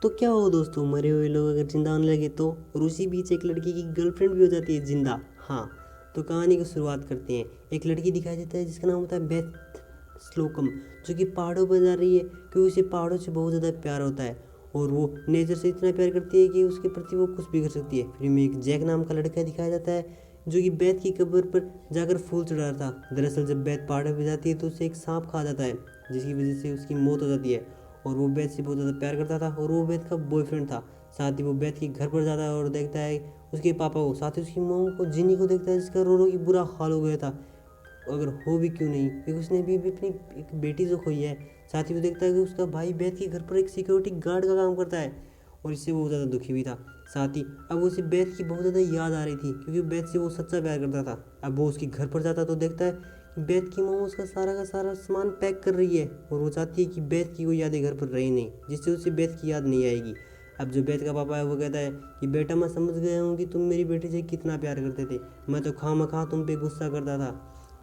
तो क्या हो दोस्तों, मरे हुए लोग अगर जिंदा होने लगे तो, और उसी बीच एक लड़की की गर्लफ्रेंड भी हो जाती है जिंदा। हाँ, तो कहानी की शुरुआत करते हैं। एक लड़की दिखाई देता है जिसका नाम होता है बेथ स्लोकम, जो कि पहाड़ों पर जा रही है क्योंकि उसे पहाड़ों से बहुत ज़्यादा प्यार होता है और वो नेचर से इतना प्यार करती है कि उसके प्रति वो कुछ भी कर सकती है। फिर में एक जैक नाम का लड़का दिखाया जाता है जो कि बेथ की कब्र पर जाकर फूल चढ़ा रहा था। दरअसल जब बेथ पहाड़ों पर जाती है तो उसे एक सांप खा जाता है जिसकी वजह से उसकी मौत हो जाती है। और वो बेथ से बहुत ज़्यादा प्यार करता था और वो बेथ का बॉयफ्रेंड था। साथ ही वो बेथ के घर पर जाता है और देखता है उसके पापा को, साथ ही उसकी मॉम को, जिनी को देखता है जिसका रो रो की बुरा हाल हो गया था। अगर हो भी क्यों नहीं, क्योंकि उसने भी अपनी एक बेटी जो खोई है। साथ ही वो देखता है कि उसका भाई बेथ के घर पर एक सिक्योरिटी गार्ड का काम करता है और इससे वो बहुत ज़्यादा दुखी भी था। साथ ही अब उसे बेथ की बहुत ज़्यादा याद आ रही थी क्योंकि बेथ से वो सच्चा प्यार करता था। अब वो उसके घर पर जाता तो देखता है कि बेथ की मॉम उसका सारा का सारा सामान पैक कर रही है और वो चाहती है कि बेथ की कोई यादें घर पर रही नहीं, जिससे उसे बेथ की याद नहीं आएगी। अब जो बेथ का पापा है वो कहता है कि बेटा, मैं समझ गया हूँ कि तुम मेरी बेटी से कितना प्यार करते थे, मैं तो खामखा तुम पे गुस्सा करता था।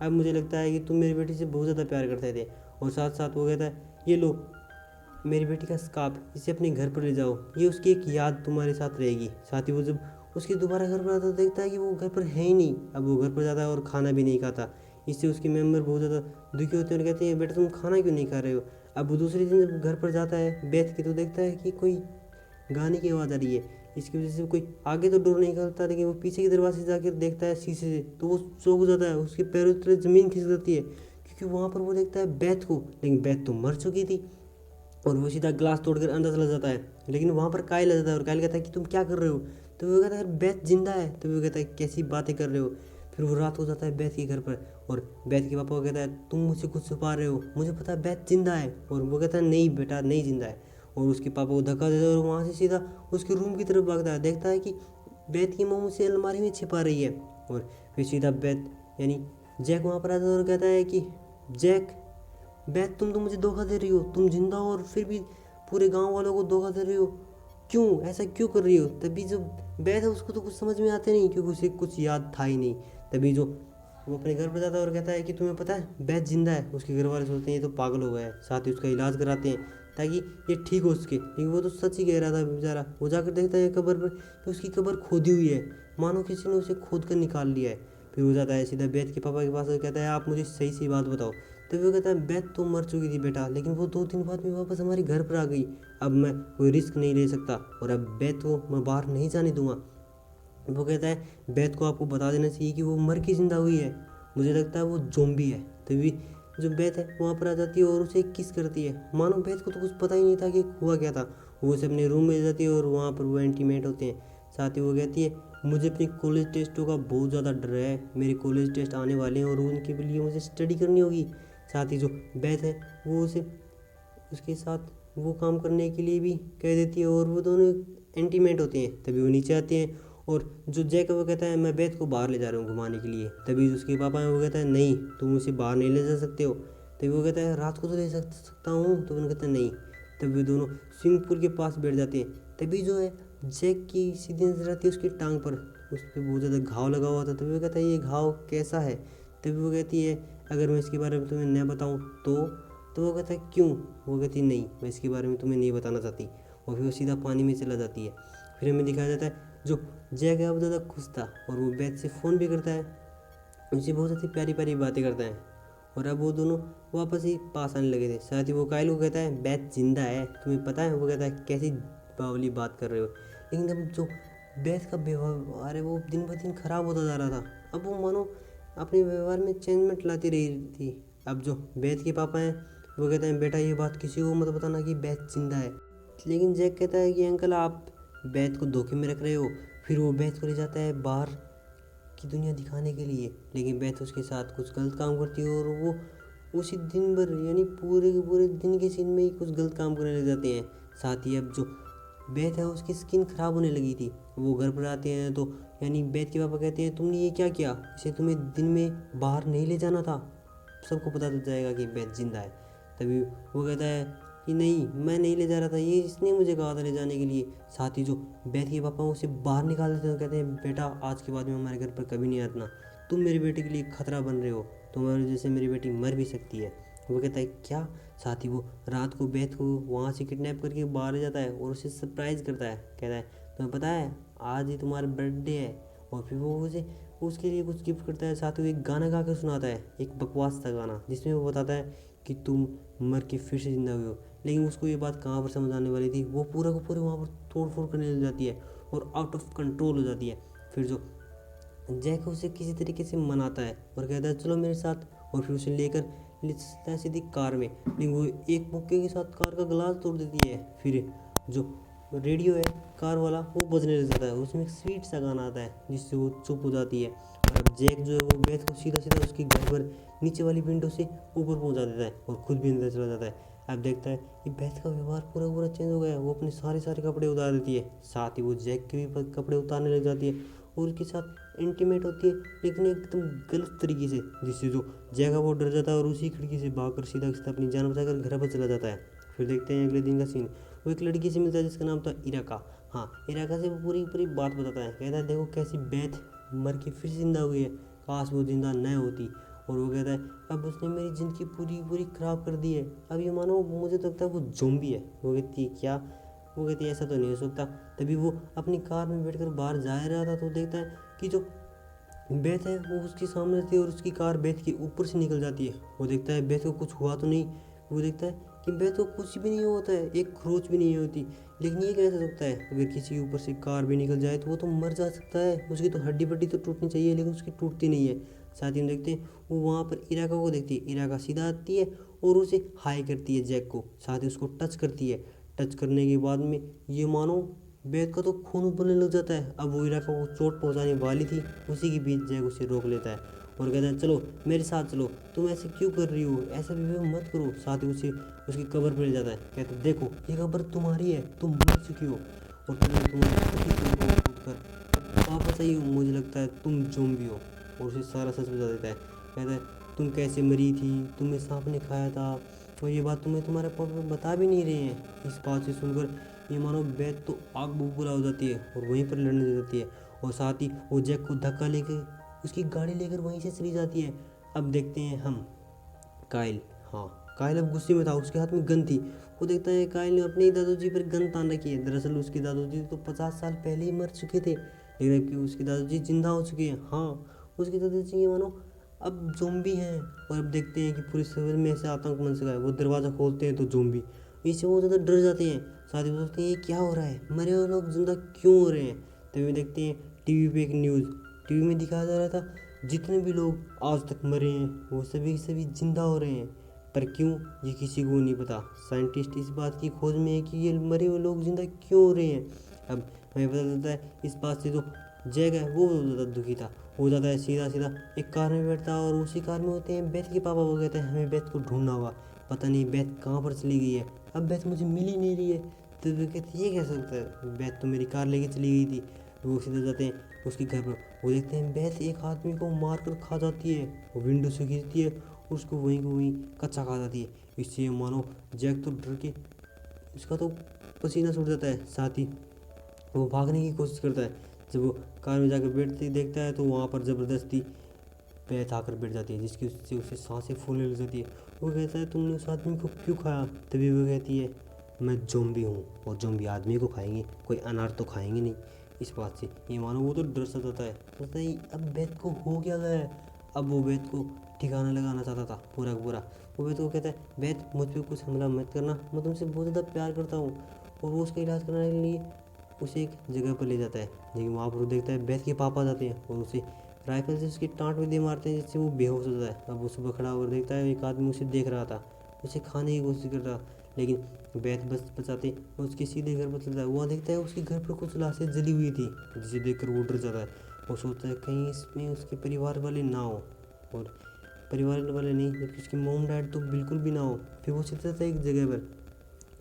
अब मुझे लगता है कि तुम मेरी बेटी से बहुत ज़्यादा प्यार करते थे। और साथ साथ वो कहता है, ये लो मेरी बेटी का स्कार्फ, इसे अपने घर पर ले जाओ, ये उसकी एक याद तुम्हारे साथ रहेगी। साथ ही वो जब उसके दोबारा घर पर आता तो देखता है कि वो घर पर है ही नहीं। अब वो घर पर जाता है और खाना भी नहीं खाता। इससे उसके मेम्बर बहुत ज़्यादा दुखी होते हैं और कहते हैं, बेटा तुम खाना क्यों नहीं खा रहे हो। अब वो दूसरे दिन जब घर पर जाता है बेथ के, तो देखता है कि कोई गाने की आवाज़ आ रही है। इसकी वजह से कोई आगे तो डोर नहीं करता, लेकिन वो पीछे के दरवाजे से जाकर देखता है शीशे से, तो वो चौंक हो जाता है। उसके पैरों तले ज़मीन खिसक जाती है क्योंकि वहाँ पर वो देखता है बेथ को, लेकिन बेथ तो मर चुकी थी। और वो सीधा ग्लास तोड़कर अंदर चला जाता है, लेकिन वहाँ पर कायल आ जाता है और कायल कहता है कि तुम क्या कर रहे हो। तो वो कहता है बेथ जिंदा है। तो वो कहता है कैसी बातें कर रहे हो। फिर वो रात हो जाता है बेथ के घर पर और बेथ के पापा को कहता है तुम मुझसे कुछ छुपा रहे हो, मुझे पता है बेथ जिंदा है। और वो कहता है नहीं बेटा, नहीं जिंदा है। और उसके पापा को धक्का देता है और वहाँ से सीधा उसके रूम की तरफ भागता है। देखता है कि बेथ की मोम उसे अलमारी में छिपा रही है। और फिर सीधा बेथ यानी जैक वहाँ पर आता है और कहता है कि जैक, बेथ तुम तो मुझे धोखा दे रही हो, तुम जिंदा हो और फिर भी पूरे गांव वालों को धोखा दे रही हो, क्यों ऐसा क्यों कर रही हो। तभी जो बेथ है उसको तो कुछ समझ में आते नहीं क्योंकि उसे कुछ याद था ही नहीं। तभी जो वो अपने घर पर जाता है और कहता है कि तुम्हें पता है बेथ जिंदा है। उसके घर वाले सोचते हैं ये तो पागल हो गया है, साथ ही उसका इलाज कराते हैं ताकि ये ठीक हो सके, लेकिन वो तो सच ही कह रहा था बेचारा। वो जाकर देखता है कब्र पर कि उसकी कब्र खोदी हुई है, मानो किसी ने उसे खोद कर निकाल लिया है। फिर वो जाता है सीधा बेथ के पापा के पास और कहता है आप मुझे सही सी बात बताओ। तो वो कहता है बेथ तो मर चुकी थी बेटा, लेकिन वो 2 दिन बाद में वापस हमारे घर पर आ गई। अब मैं कोई रिस्क नहीं ले सकता और अब बेथ को मैं बाहर नहीं जाने दूंगा। वो कहता है बेथ को आपको बता देना चाहिए कि वो मर के जिंदा हुई है, मुझे लगता है वो जोम्बी है। तभी जो बेथ है वहाँ पर आ जाती है और उसे किस करती है, मानो बेथ को तो कुछ पता ही नहीं था कि हुआ क्या था। वो उसे अपने रूम में जाती है और वहाँ पर वो इंटीमेट होते हैं। साथ ही वो कहती है मुझे अपनी कॉलेज टेस्टों का बहुत ज़्यादा डर है, मेरे कॉलेज टेस्ट आने वाले हैं और उनके लिए मुझे स्टडी करनी होगी। साथ ही जो बेथ है वो उसे उसके साथ वो काम करने के लिए भी कह देती है और वो दोनों इंटीमेट होते हैं। तभी वो नीचे आते हैं और जो जैक है वो कहता है मैं बेथ को बाहर ले जा रहा हूँ घुमाने के लिए। तभी उसके पापा है वो कहता है नहीं, तुम उसे बाहर नहीं ले जा सकते हो। तभी वो कहता है रात को तो ले सकता हूँ। तो वो कहता है नहीं। तभी वो दोनों स्विमिंग पूल के पास बैठ जाते हैं। तभी जो है जैक की सीधी नजर आती है उसकी टांग पर, उस पर बहुत ज़्यादा घाव लगा हुआ था। तभी वो कहता है ये घाव कैसा है। तभी वो कहती है अगर मैं इसके बारे में तुम्हें न बताऊँ तो वो कहता है क्यों। वो कहती नहीं, मैं इसके बारे में तुम्हें नहीं बताना चाहती। और फिर वो सीधा पानी में चला जाती है। फिर हमें दिखाया जाता है जो जैक है वो ज़्यादा खुश था और वो बेथ से फ़ोन भी करता है, उनसे बहुत सारी प्यारी प्यारी बातें करता है। और अब वो दोनों वापस ही पास आने लगे थे। साथ ही वो कायल को कहता है बेथ जिंदा है, तुम्हें पता है। वो कहता है कैसी बावली बात कर रहे हो। लेकिन अब जो बेथ का व्यवहार है वो दिन ब दिन खराब होता जा रहा था। अब वो मानो अपने व्यवहार में चेंजमेंट लाती रही थी। अब जो बेथ के पापा हैं वो कहते हैं बेटा ये बात किसी को मत बताना कि बेथ जिंदा है। लेकिन जैक कहता है कि अंकल आप बेथ को धोखे में रख रहे हो। फिर वो बेथ को ले जाता है बाहर की दुनिया दिखाने के लिए, लेकिन बेथ उसके साथ कुछ गलत काम करती है और वो उसी दिन भर यानी पूरे के पूरे दिन के सीन में ही कुछ गलत काम करने लग जाते हैं। साथ ही अब जो बेथ है उसकी स्किन खराब होने लगी थी। वो घर पर आते हैं तो यानी बेथ के पापा कहते हैं तुमने ये क्या किया, इसे तुम्हें दिन में बाहर नहीं ले जाना था, सबको पता चल जाएगा कि बेथ जिंदा है। तभी वो कहता है कि नहीं मैं नहीं ले जा रहा था, ये इसने मुझे कहा था ले जाने के लिए। साथ ही जो बेथ के पापा उसे बाहर निकाल देते हैं, कहते हैं बेटा आज के बाद में हमारे घर पर कभी नहीं आना, तुम मेरी बेटी के लिए खतरा बन रहे हो, तुम्हारी वजह से मेरी बेटी मर भी सकती है। वो कहता है क्या। साथ ही वो रात को बेथ को वहाँ से किडनैप करके बाहर ले जाता है और उसे सरप्राइज़ करता है। कहता है तुम्हें पता है आज ही तुम्हारा बर्थडे है। और फिर वो उसे उसके लिए कुछ गिफ्ट करता है। साथ ही वो एक गाना गा के सुनाता है, एक बकवास था गाना, जिसमें वो बताता है कि तुम मर के फिर से जिंदा हुए हो। लेकिन उसको ये बात कहाँ पर समझ आने वाली थी, वो पूरा को पूरे वहाँ पर तोड़ फोड़ करने लग जाती है और आउट ऑफ कंट्रोल हो जाती है। फिर जो जैक उसे किसी तरीके से मनाता है और कहता है चलो मेरे साथ, और फिर उसे लेकर ले चलता है सीधी कार में। लेकिन वो एक मुक्के के साथ कार का ग्लास तोड़ देती है। फिर जो रेडियो है कार वाला वो बजने लग जाता है, उसमें एक स्वीट सा गाना आता है जिससे वो चुप हो जाती है। और अब जैक जो है वो बेथ को सीधा सीधा उसके घर पर नीचे वाली विंडो से ऊपर पहुंचा देता है और खुद भी अंदर चला जाता है। अब देखता है कि बेथ का व्यवहार पूरा पूरा चेंज हो गया है। वो अपने सारे कपड़े उतार देती है, साथ ही वो जैक के भी कपड़े उतारने लग जाती है और उसके साथ इंटीमेट होती है, लेकिन एकदम गलत तरीके से, जिससे जो जैक है वो डर जाता है और उसी खिड़की से भागकर सीधा सीधा अपनी जान बचाकर घर पर चला जाता है। फिर देखते हैं अगले दिन का सीन। वो एक लड़की से मिलता है जिसका नाम था इराका। हाँ, इराका से वो पूरी पूरी बात बताता है। कहता है देखो कैसी बेथ मर के फिर जिंदा हुई है, काश वो जिंदा न होती। और वो कहता है अब उसने मेरी ज़िंदगी पूरी पूरी ख़राब कर दी है, अब ये मानो मुझे तो लगता है वो ज़ॉम्बी है। वो कहती है क्या। वो कहती है ऐसा तो नहीं हो सकता। तभी वो अपनी कार में बैठकर बाहर जा रहा था तो देखता है कि जो बेथ है वो उसके सामने थी और उसकी कार बेथ के ऊपर से निकल जाती है। वो देखता है बेथ को कुछ हुआ तो नहीं। वो देखता है कि बेथ को कुछ भी नहीं होता है, एक खरोच भी नहीं होती। लेकिन ये कैसे सकता है, अगर किसी के ऊपर से कार भी निकल जाए तो वो तो मर जा सकता है, उसकी तो हड्डी बड्डी तो टूटनी चाहिए, लेकिन उसकी टूटती नहीं है। साथ ही हम देखते हैं वो वहाँ पर इराका को देखती है। इराका सीधा आती है और उसे हाई करती है जैक को, साथ ही उसको टच करती है। टच करने के बाद में ये मानो बेथ का तो खून उबलने लग जाता है। अब वो इराका को चोट पहुंचाने वाली थी, उसी के बीच जैक उसे रोक लेता है और कहता है चलो मेरे साथ चलो, तुम ऐसे क्यों कर रही हो, ऐसा बिहेव मत करो। साथ ही उसे उसकी कब्र पर ले जाता है। कहता है देखो ये कब्र तुम्हारी है, तुम मर चुकी हो और तुमने तुम्हारे पति को टूट कर वापस आई हो, मुझे लगता है तुम ज़ॉम्बी हो। और उसे सारा सच बता देता है। कहता है तुम कैसे मरी थी, तुम्हें सांप ने खाया था और ये बात तुम्हें तुम्हारे पापा बता भी नहीं रहे हैं। इस बात से सुनकर ये मानो बेथ तो आग बबूला हो जाती है और वहीं पर लड़ने लग जाती है। और साथ ही वो जैक को धक्का लेकर उसकी गाड़ी लेकर वहीं से चली जाती है। अब देखते हैं हम काइल। हाँ, काइल अब गुस्से में था, उसके हाथ में गन थी। वो देखता है काइल ने अपने ही दादाजी पर गन तान रखी है। दरअसल उसके दादाजी तो 50 साल पहले ही मर चुके थे, लेकिन अब उसके दादाजी जिंदा हो चुके हैं। हाँ, उसके दादाजी ये मानो अब ज़ॉम्बी हैं। और अब देखते हैं कि पूरे शहर में ऐसे आतंक मच गया है। वो दरवाज़ा खोलते हैं तो ज़ॉम्बी, इससे वो ज़्यादा डर जाते हैं। साथ ही सोचते हैं ये क्या हो रहा है, मरे हुए लोग जिंदा क्यों हो रहे हैं। तभी देखते हैं टीवी पे एक न्यूज़, टीवी में दिखाया जा रहा था जितने भी लोग आज तक मरे हैं वो सभी सभी जिंदा हो रहे हैं। पर क्यों, ये किसी को नहीं पता। साइंटिस्ट इस बात की खोज में है कि ये मरे हुए लोग जिंदा क्यों हो रहे हैं। अब हमें पता चलता है इस बात से जो जैक है वो बहुत ज़्यादा दुखी था। हो जाता है सीधा सीधा एक कार में बैठता है और उसी कार में होते हैं बेथ के पापा। वो कहते हैं हमें बेथ को ढूंढना होगा, पता नहीं बेथ कहाँ पर चली गई है, अब बेथ मुझे मिल ही नहीं रही है। तो वो कहते ये कैसे होता है, बेथ तो मेरी कार लेके चली गई थी। वो सीधे जाते हैं उसके घर पर। वो देखते हैं बेथ एक आदमी को मार कर खा जाती है, वो विंडो से गिरती है, उसको वहीं को वहीं कच्चा खा जाती है। इससे मानो जैक तो डर के उसका तो पसीना छूट जाता है। साथ ही वो भागने की कोशिश करता है। जब वो कार में जाकर बैठते देखता है तो वहाँ पर ज़बरदस्ती बेथ आकर बैठ जाती है, जिसकी उससे उसे सांसें फूलने लग जाती है। वो कहता है तुमने उस आदमी को क्यों खाया। तभी वो कहती है मैं ज़ॉम्बी हूँ और ज़ॉम्बी आदमी को खाएंगे, कोई अनार तो खाएंगे नहीं। इस बात से ये मानो वो तो डर सा जाता है, सोचता है अब बेथ को हो क्या गया है। अब वो बेथ को ठिकाना लगाना चाहता था पूरा का पूरा। वो बेथ को कहता है बेथ मुझ पर कुछ हमला मत करना, मैं तुमसे बहुत ज़्यादा प्यार करता हूँ। और वो उसका इलाज कराने के लिए उसे एक जगह पर ले जाता है। लेकिन वहाँ पर वो देखता है बेथ के पापा जाते हैं और उसे राइफल से उसकी टाँट में दे मारते हैं, जिससे वो बेहोश हो जाता है। अब वो सुबह खड़ा होकर देखता है एक आदमी उसे देख रहा था, उसे खाने की कोशिश कर रहा, लेकिन बेथ बस बचाते और उसके सीधे घर पर चलता है। वहाँ देखता है उसके घर पर कुछ लाशें जली हुई थी, जिसे देखकर वो डर जाता है और सोचता है कहीं इसमें उसके परिवार वाले ना हो। और परिवार वाले नहीं, जबकि उसकी मोम डैड तो बिल्कुल भी ना हो। फिर वो चलता था एक जगह पर,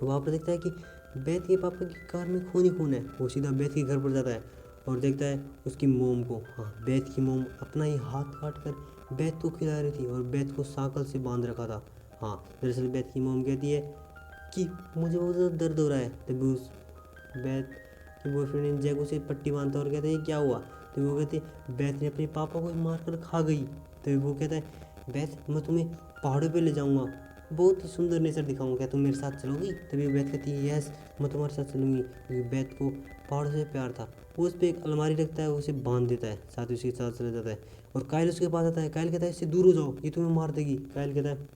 वहाँ पर देखता है कि बेथ के पापा की कार में खून ही खून है। वो सीधा बेथ के घर पर जाता है और देखता है उसकी मोम को। हाँ, बेथ की मोम अपना ही हाथ काट कर बेथ को खिला रही थी और बेथ को साकल से बांध रखा था। हाँ, दरअसल बेथ की मोम कहती है कि मुझे बहुत ज़्यादा दर्द हो रहा है। तभी उस बेथ के बॉयफ्रेंड जैक उसे पट्टी बांधता है और कहते हैं क्या हुआ। तो वो कहते बेथ ने अपने पापा को मार कर खा गई। तो वो कहता है बेथ मैं तुम्हें पहाड़ों पे ले जाऊंगा बहुत ही सुंदर नेचर दिखाऊंगा, क्या तुम मेरे साथ चलोगी? तभी वो बैत कहती है यस मैं तुम्हारे साथ चलूंगी, क्योंकि बैत को पहाड़ से प्यार था। वो उस पर एक अलमारी रखता है, उसे बांध देता है, साथ ही उसके साथ चला जाता है। और कायल उसके पास आता है, कायल कहता है इससे दूर हो जाओ, ये तुम्हें मार देगी। कायल कहता है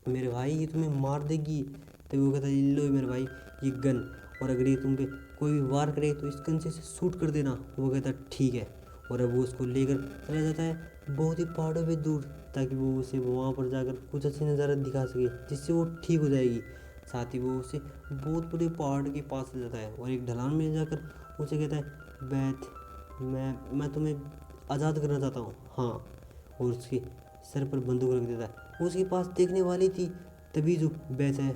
मेरे भाई ये तुम्हें मार देगी। तभी वो कहता है लो मेरे भाई ये गन, और अगर ये तुम पे कोई भी वार करे तो इस गन से इसे शूट कर देना। वो कहता है ठीक है। और अब वो उसको लेकर चला जाता है बहुत ही पहाड़ों पे दूर, ताकि वो उसे वहाँ पर जाकर कुछ अच्छी नज़ारा दिखा सके जिससे वो ठीक हो जाएगी। साथ ही वो उसे बहुत बड़े पहाड़ के पास ले जाता है और एक ढलान में जाकर उसे कहता है बैत मैं तुम्हें आज़ाद करना चाहता हूँ, हाँ। और उसके सर पर बंदूक रख देता है। वो उसके पास देखने वाली थी, तभी जो बैत है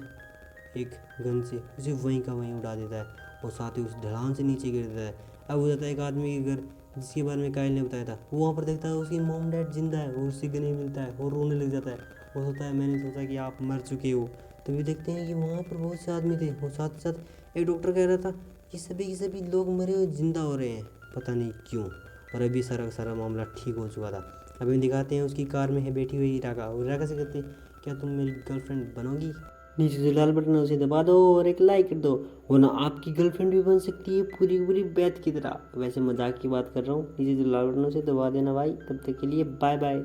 एक गन से उसे वहीं का वहीं उड़ा देता है और साथ ही उस ढलान से नीचे गिर देता है। अब हो जाता है एक आदमी के घर जिसके बारे में कायल ने बताया था। वो वहाँ पर देखता है उसकी मॉम डैड जिंदा है और उसे गले मिलता है और रोने लग जाता है। वो सोचता है मैंने सोचा कि आप मर चुके हो। तभी देखते हैं कि वहाँ पर बहुत से आदमी थे और साथ ही साथ एक डॉक्टर कह रहा था कि सभी के सभी लोग मरे हुए जिंदा हो रहे हैं, पता नहीं क्यों। और अभी सारा का सारा मामला ठीक हो चुका था। अभी दिखाते हैं उसकी कार में है बैठी हुई इराका, और इराका से कहते हैं क्या तुम मेरी गर्लफ्रेंड बनोगी? नीचे जो लाल बटन है उसे दबा दो और एक लाइक कर दो, वरना आपकी गर्लफ्रेंड भी बन सकती है पूरी पूरी बैत की तरह। वैसे मजाक की बात कर रहा हूँ, नीचे जो लाल बटन है उसे दबा देना भाई। तब तक के लिए बाय बाय।